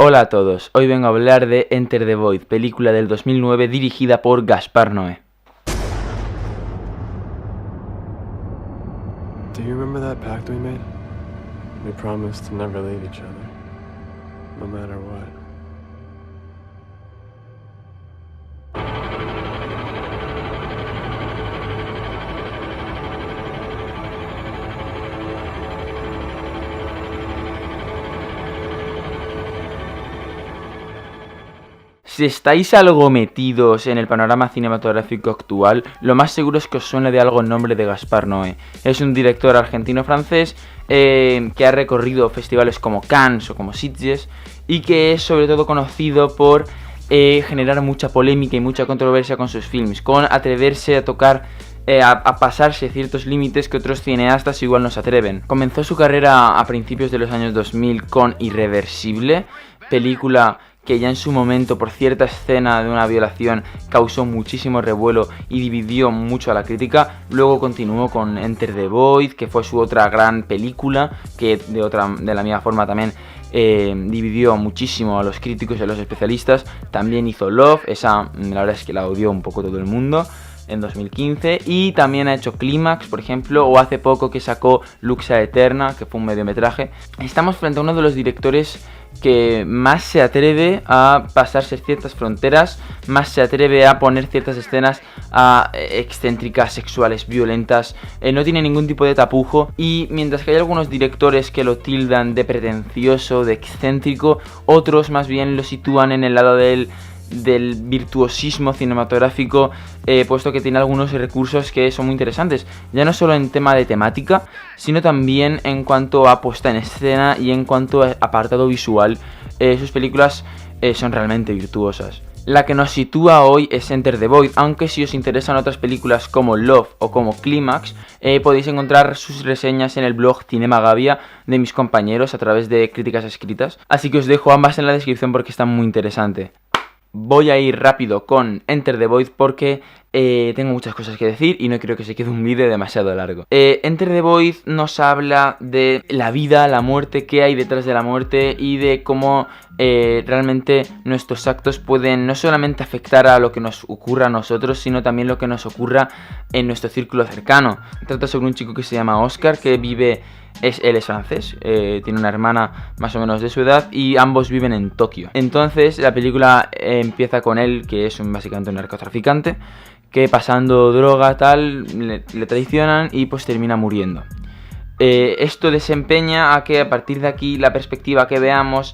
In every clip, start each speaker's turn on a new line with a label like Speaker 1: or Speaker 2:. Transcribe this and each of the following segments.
Speaker 1: Hola a todos, hoy vengo a hablar de Enter the Void, película del 2009 dirigida por Gaspar Noé.
Speaker 2: Do you remember that pact we made? We promised to never leave each other, no matter what.
Speaker 1: Si estáis algo metidos en el panorama cinematográfico actual, lo más seguro es que os suene de algo el nombre de Gaspar Noé. Es un director argentino-francés que ha recorrido festivales como Cannes o como Sitges y que es sobre todo conocido por generar mucha polémica y mucha controversia con sus films, con atreverse a tocar a pasarse ciertos límites que otros cineastas igual no se atreven. Comenzó su carrera a principios de los años 2000 con Irreversible, película que ya en su momento por cierta escena de una violación causó muchísimo revuelo y dividió mucho a la crítica. Luego continuó con Enter the Void, que fue su otra gran película, que de la misma forma también dividió muchísimo a los críticos y a los especialistas. También hizo Love, esa la verdad es que la odió un poco todo el mundo, en 2015, y también ha hecho Clímax, por ejemplo, o hace poco que sacó Luxa Eterna, que fue un mediometraje. Estamos frente a uno de los directores que más se atreve a pasarse ciertas fronteras, más se atreve a poner ciertas escenas excéntricas, sexuales, violentas, no tiene ningún tipo de tapujo, y mientras que hay algunos directores que lo tildan de pretencioso, de excéntrico, otros más bien lo sitúan en el lado del virtuosismo cinematográfico, puesto que tiene algunos recursos que son muy interesantes, ya no solo en tema de temática, sino también en cuanto a puesta en escena y en cuanto a apartado visual. Sus películas son realmente virtuosas. La que nos sitúa hoy es Enter the Void, aunque si os interesan otras películas como Love o como Clímax, podéis encontrar sus reseñas en el blog Cinema Gavia de mis compañeros a través de críticas escritas, así que os dejo ambas en la descripción porque están muy interesantes. Voy a ir rápido con Enter the Void porque tengo muchas cosas que decir y no quiero que se quede un vídeo demasiado largo. Enter the Void nos habla de la vida, la muerte, qué hay detrás de la muerte y de cómo realmente nuestros actos pueden no solamente afectar a lo que nos ocurra a nosotros, sino también lo que nos ocurra en nuestro círculo cercano. Trata sobre un chico que se llama Oscar, que él es francés, tiene una hermana más o menos de su edad y ambos viven en Tokio. Entonces la película empieza con él, que es básicamente un narcotraficante, que pasando droga tal, le traicionan y pues termina muriendo. Esto desempeña a que a partir de aquí la perspectiva que veamos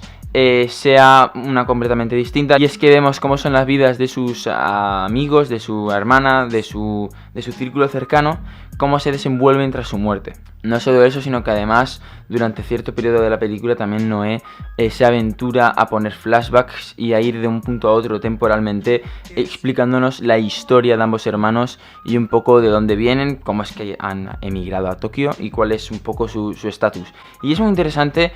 Speaker 1: sea una completamente distinta, y es que vemos cómo son las vidas de sus amigos, de su hermana, de su círculo cercano, cómo se desenvuelven tras su muerte. No solo eso, sino que además durante cierto periodo de la película también Noé se aventura a poner flashbacks y a ir de un punto a otro temporalmente, explicándonos la historia de ambos hermanos y un poco de dónde vienen, cómo es que han emigrado a Tokio y cuál es un poco su estatus. Y es muy interesante,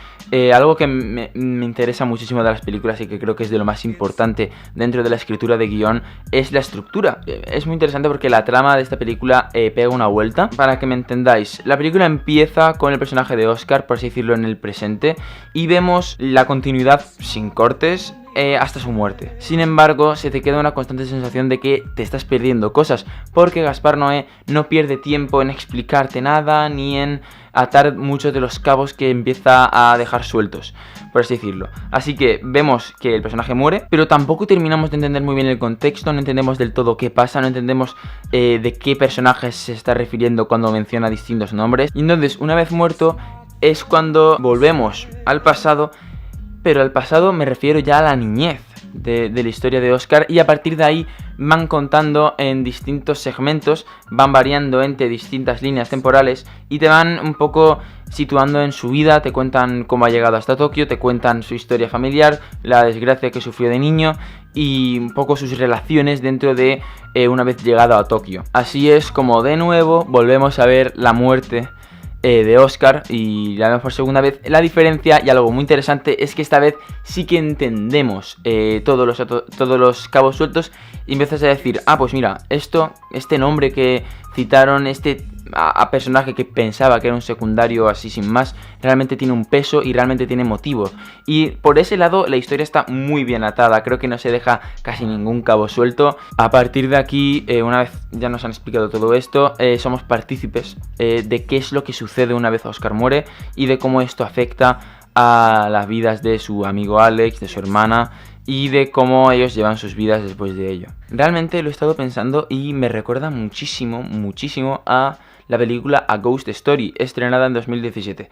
Speaker 1: algo que me interesa muchísimo de las películas y que creo que es de lo más importante dentro de la escritura de guión, es la estructura. Es muy interesante porque la trama de esta película pega una vuelta. Para que me entendáis, la película empieza con el personaje de Oscar, por así decirlo, en el presente, y vemos la continuidad sin cortes hasta su muerte. Sin embargo, se te queda una constante sensación de que te estás perdiendo cosas, porque Gaspar Noé no pierde tiempo en explicarte nada ni en atar muchos de los cabos que empieza a dejar sueltos, por así decirlo. Así que vemos que el personaje muere, pero tampoco terminamos de entender muy bien el contexto, no entendemos del todo qué pasa, no entendemos de qué personajes se está refiriendo cuando menciona distintos nombres. Y entonces, una vez muerto, es cuando volvemos al pasado, pero al pasado me refiero ya a la niñez de la historia de Oscar, y a partir de ahí van contando en distintos segmentos, van variando entre distintas líneas temporales y te van un poco situando en su vida, te cuentan cómo ha llegado hasta Tokio, te cuentan su historia familiar, la desgracia que sufrió de niño y un poco sus relaciones dentro de una vez llegado a Tokio. Así es como de nuevo volvemos a ver la muerte de Oscar y la vemos por segunda vez. La diferencia y algo muy interesante es que esta vez sí que entendemos todos los cabos sueltos y empiezas a decir, pues mira, este nombre que citaron, este a personaje que pensaba que era un secundario así sin más, realmente tiene un peso y realmente tiene motivo. Y por ese lado la historia está muy bien atada, creo que no se deja casi ningún cabo suelto. A partir de aquí, una vez ya nos han explicado todo esto, somos partícipes de qué es lo que sucede una vez Oscar muere y de cómo esto afecta a las vidas de su amigo Alex, de su hermana y de cómo ellos llevan sus vidas después de ello. Realmente lo he estado pensando y me recuerda muchísimo a la película A Ghost Story, estrenada en 2017.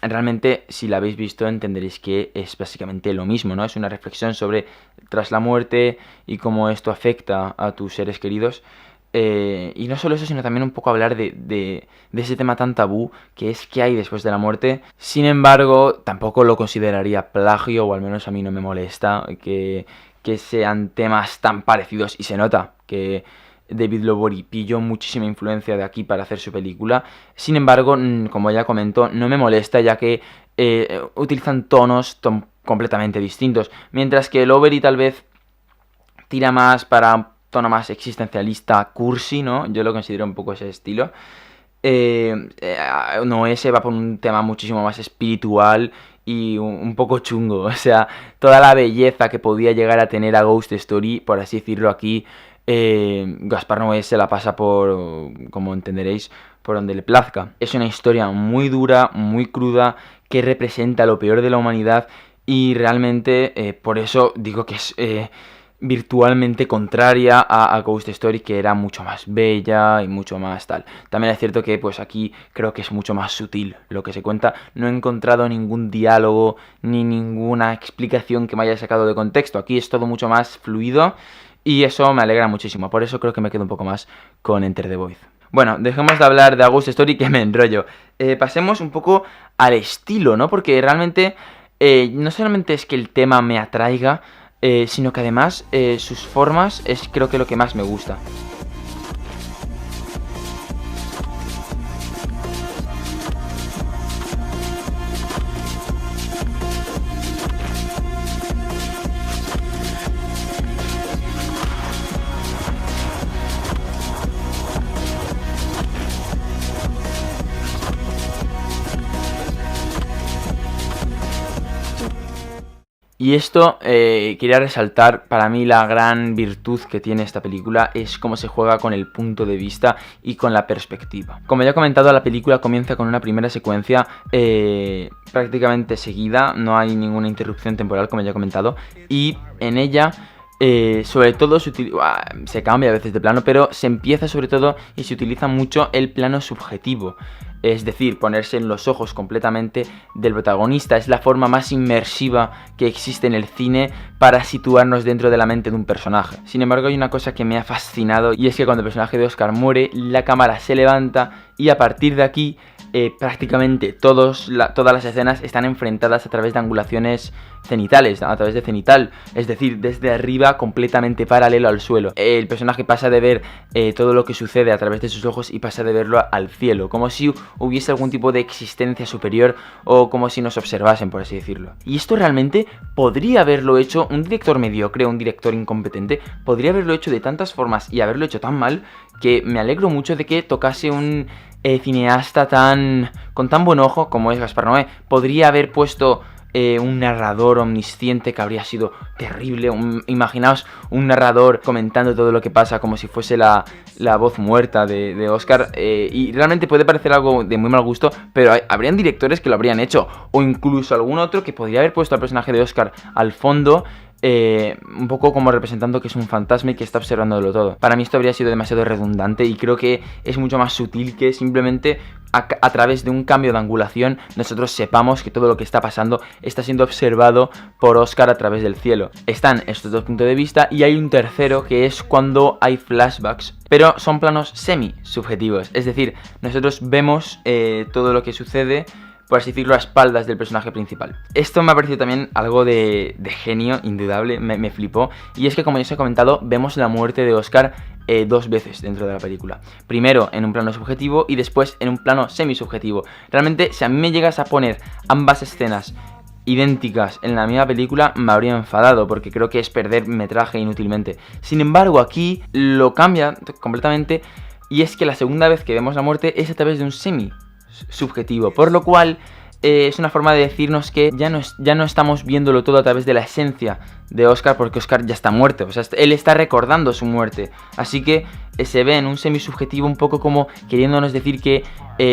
Speaker 1: Realmente, si la habéis visto, entenderéis que es básicamente lo mismo, ¿no? Es una reflexión sobre tras la muerte y cómo esto afecta a tus seres queridos. Y no solo eso, sino también un poco hablar de ese tema tan tabú que es qué hay después de la muerte. Sin embargo, tampoco lo consideraría plagio, o al menos a mí no me molesta que sean temas tan parecidos. Y se nota que David Lowery pilló muchísima influencia de aquí para hacer su película. Sin embargo, como ya comento, no me molesta, ya que utilizan tonos completamente distintos. Mientras que Lowery tal vez tira más para tono más existencialista, cursi, ¿no? Yo lo considero un poco ese estilo. Noé se va por un tema muchísimo más espiritual y un poco chungo. O sea, toda la belleza que podía llegar a tener a Ghost Story, por así decirlo aquí, Gaspar Noé se la pasa por, como entenderéis, por donde le plazca. Es una historia muy dura, muy cruda, que representa lo peor de la humanidad y realmente por eso digo que es virtualmente contraria a Ghost Story, que era mucho más bella y mucho más tal. También es cierto que pues aquí creo que es mucho más sutil lo que se cuenta. No he encontrado ningún diálogo ni ninguna explicación que me haya sacado de contexto. Aquí es todo mucho más fluido y eso me alegra muchísimo. Por eso creo que me quedo un poco más con Enter the Void. Bueno, dejemos de hablar de A Ghost Story, que me enrollo. Pasemos un poco al estilo, ¿no? Porque realmente no solamente es que el tema me atraiga, sino que además sus formas es creo que lo que más me gusta. Y esto quería resaltar, para mí la gran virtud que tiene esta película es cómo se juega con el punto de vista y con la perspectiva. Como ya he comentado, la película comienza con una primera secuencia prácticamente seguida, no hay ninguna interrupción temporal, como ya he comentado, y en ella sobre todo se cambia a veces de plano, pero se empieza sobre todo y se utiliza mucho el plano subjetivo. Es decir, ponerse en los ojos completamente del protagonista. Es la forma más inmersiva que existe en el cine para situarnos dentro de la mente de un personaje. Sin embargo, hay una cosa que me ha fascinado y es que cuando el personaje de Oscar muere, la cámara se levanta y a partir de aquí prácticamente todas las escenas están enfrentadas a través de angulaciones cenitales, a través de cenital, es decir, desde arriba completamente paralelo al suelo. El personaje pasa de ver todo lo que sucede a través de sus ojos y pasa de verlo al cielo, como si hubiese algún tipo de existencia superior o como si nos observasen, por así decirlo. Y esto realmente podría haberlo hecho un director mediocre, un director incompetente, podría haberlo hecho de tantas formas y haberlo hecho tan mal que me alegro mucho de que tocase un cineasta con tan buen ojo como es Gaspar Noé. Podría haber puesto un narrador omnisciente que habría sido terrible. Imaginaos un narrador comentando todo lo que pasa como si fuese la voz muerta de Oscar, y realmente puede parecer algo de muy mal gusto, pero habrían directores que lo habrían hecho, o incluso algún otro que podría haber puesto al personaje de Oscar al fondo, un poco como representando que es un fantasma y que está observándolo todo. Para mí esto habría sido demasiado redundante y creo que es mucho más sutil que simplemente a través de un cambio de angulación nosotros sepamos que todo lo que está pasando está siendo observado por Oscar a través del cielo. Están estos dos puntos de vista y hay un tercero que es cuando hay flashbacks, pero son planos semi-subjetivos, es decir, nosotros vemos todo lo que sucede, por así decirlo, a espaldas del personaje principal. Esto me ha parecido también algo de genio, indudable, me flipó. Y es que, como ya os he comentado, vemos la muerte de Oscar dos veces dentro de la película. Primero en un plano subjetivo y después en un plano semisubjetivo. Realmente, si a mí me llegas a poner ambas escenas idénticas en la misma película, me habría enfadado porque creo que es perder metraje inútilmente. Sin embargo, aquí lo cambia completamente y es que la segunda vez que vemos la muerte es a través de un semi-subjetivo, por lo cual es una forma de decirnos que ya no estamos viéndolo todo a través de la esencia de Oscar, porque Oscar ya está muerto, o sea, él está recordando su muerte, así que se ve en un semisubjetivo un poco como queriéndonos decir que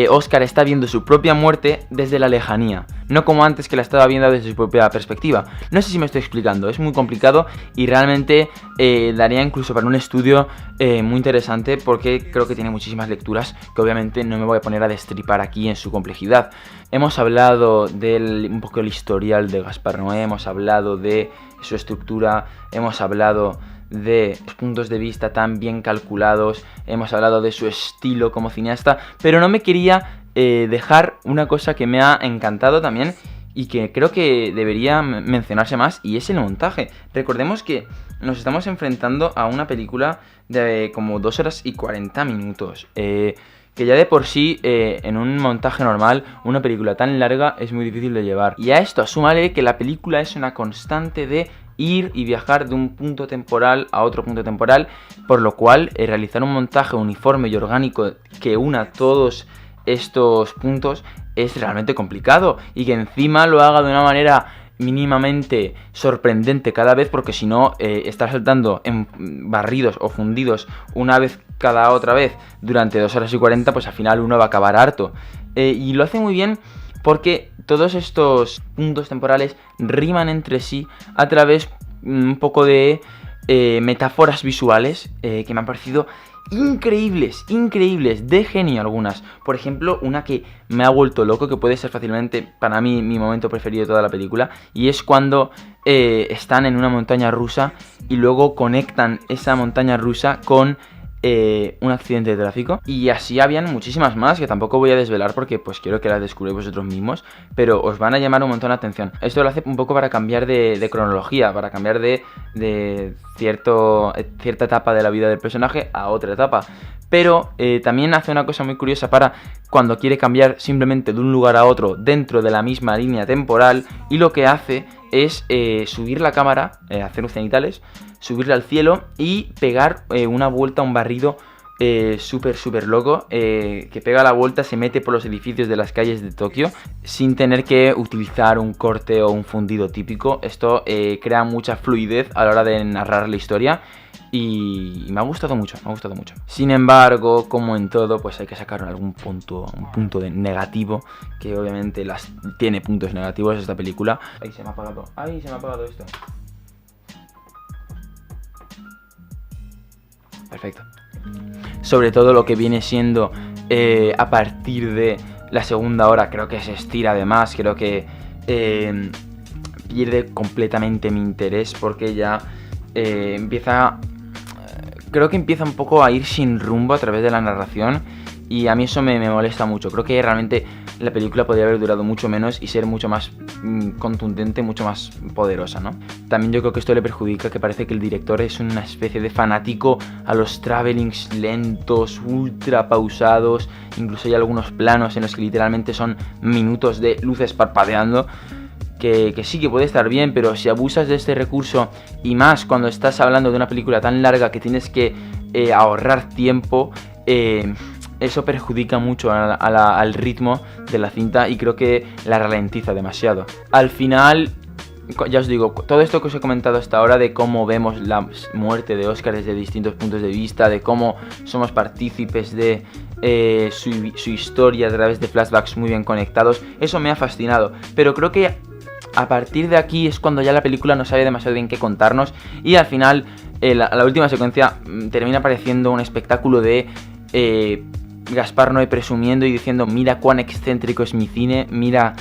Speaker 1: Oscar está viendo su propia muerte desde la lejanía, no como antes que la estaba viendo desde su propia perspectiva. No sé si me estoy explicando, es muy complicado y realmente daría incluso para un estudio muy interesante, porque creo que tiene muchísimas lecturas que obviamente no me voy a poner a destripar aquí en su complejidad. Hemos hablado un poco del historial de Gaspar Noé, hemos hablado de su estructura, hemos hablado de puntos de vista tan bien calculados, hemos hablado de su estilo como cineasta, pero no me quería dejar una cosa que me ha encantado también y que creo que debería mencionarse más, y es el montaje. Recordemos que nos estamos enfrentando a una película de como 2 horas y 40 minutos, que ya de por sí en un montaje normal una película tan larga es muy difícil de llevar. Y a esto súmale que la película es una constante de ir y viajar de un punto temporal a otro punto temporal, por lo cual realizar un montaje uniforme y orgánico que una todos estos puntos es realmente complicado, y que encima lo haga de una manera mínimamente sorprendente cada vez, porque si no estar saltando en barridos o fundidos una vez cada otra vez durante 2 horas y 40, pues al final uno va a acabar harto, y lo hace muy bien porque todos estos puntos temporales riman entre sí a través un poco de metáforas visuales que me han parecido increíbles, de genio algunas. Por ejemplo, una que me ha vuelto loco, que puede ser fácilmente para mí mi momento preferido de toda la película, y es cuando están en una montaña rusa y luego conectan esa montaña rusa con un accidente de tráfico, y así habían muchísimas más que tampoco voy a desvelar porque pues quiero que las descubráis vosotros mismos, pero os van a llamar un montón la atención. Esto lo hace un poco para cambiar de cronología, para cambiar de cierta etapa de la vida del personaje a otra etapa, pero también hace una cosa muy curiosa para cuando quiere cambiar simplemente de un lugar a otro dentro de la misma línea temporal, y lo que hace es subir la cámara, hacer cenitales, subirla al cielo y pegar una vuelta a un barrido súper loco, que pega la vuelta, se mete por los edificios de las calles de Tokio sin tener que utilizar un corte o un fundido típico. Esto crea mucha fluidez a la hora de narrar la historia y me ha gustado mucho, Sin embargo, como en todo, pues hay que sacar un punto de negativo, que obviamente tiene puntos negativos esta película. Ahí se me ha apagado esto. Perfecto. Sobre todo lo que viene siendo a partir de la segunda hora, creo que se estira de más, creo que pierde completamente mi interés, porque ya creo que empieza un poco a ir sin rumbo a través de la narración, y a mí eso me molesta mucho. Creo que realmente la película podría haber durado mucho menos y ser mucho más contundente, mucho más poderosa, ¿no? También yo creo que esto le perjudica, que parece que el director es una especie de fanático a los travelings lentos, ultra pausados. Incluso hay algunos planos en los que literalmente son minutos de luces parpadeando, que sí que puede estar bien, pero si abusas de este recurso, y más cuando estás hablando de una película tan larga que tienes que ahorrar tiempo, eso perjudica mucho al ritmo de la cinta, y creo que la ralentiza demasiado. Al final, ya os digo, todo esto que os he comentado hasta ahora, de cómo vemos la muerte de Oscar desde distintos puntos de vista, de cómo somos partícipes de su historia a través de flashbacks muy bien conectados, eso me ha fascinado. Pero creo que a partir de aquí es cuando ya la película no sabe demasiado bien qué contarnos, y al final la última secuencia termina pareciendo un espectáculo de Gaspar Noé presumiendo y diciendo: mira cuán excéntrico es mi cine, mira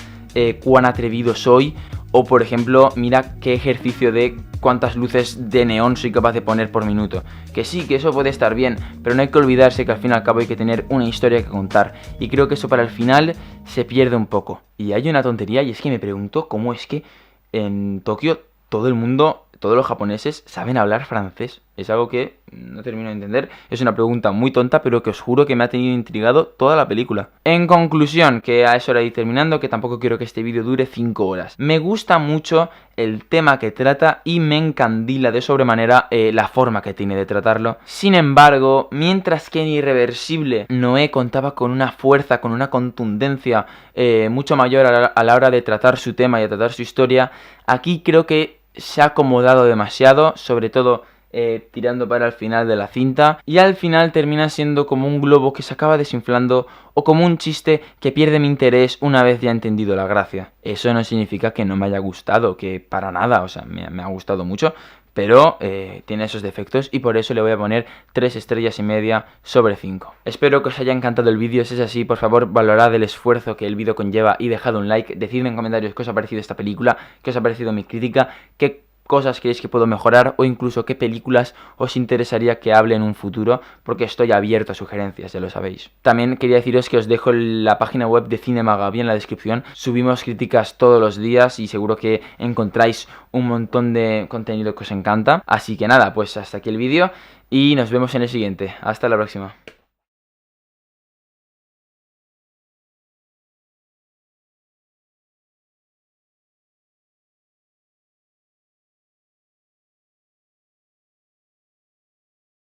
Speaker 1: cuán atrevido soy, o por ejemplo, mira qué ejercicio de cuántas luces de neón soy capaz de poner por minuto. Que sí, que eso puede estar bien, pero no hay que olvidarse que al fin y al cabo hay que tener una historia que contar, y creo que eso para el final se pierde un poco. Y hay una tontería, y es que me pregunto cómo es que en Tokio todo el mundo ¿todos los japoneses saben hablar francés? Es algo que no termino de entender. Es una pregunta muy tonta, pero que os juro que me ha tenido intrigado toda la película. En conclusión, que a eso hora de ir terminando, que tampoco quiero que este vídeo dure 5 horas. Me gusta mucho el tema que trata y me encandila de sobremanera la forma que tiene de tratarlo. Sin embargo, mientras que en Irreversible Noé contaba con una fuerza, con una contundencia mucho mayor a la hora de tratar su tema y de tratar su historia, aquí creo que se ha acomodado demasiado, sobre todo tirando para el final de la cinta, y al final termina siendo como un globo que se acaba desinflando o como un chiste que pierde mi interés una vez ya he entendido la gracia. Eso no significa que no me haya gustado, que para nada, o sea, me ha gustado mucho, pero tiene esos defectos y por eso le voy a poner 3,5 estrellas sobre 5. Espero que os haya encantado el vídeo. Si es así, por favor, valorad el esfuerzo que el vídeo conlleva y dejad un like. Decidme en comentarios qué os ha parecido esta película, qué os ha parecido mi crítica, qué cosas creéis que puedo mejorar o incluso qué películas os interesaría que hable en un futuro, porque estoy abierto a sugerencias, ya lo sabéis. También quería deciros que os dejo la página web de Cinemagabi en la descripción. Subimos críticas todos los días y seguro que encontráis un montón de contenido que os encanta. Así que nada, pues hasta aquí el vídeo y nos vemos en el siguiente. Hasta la próxima.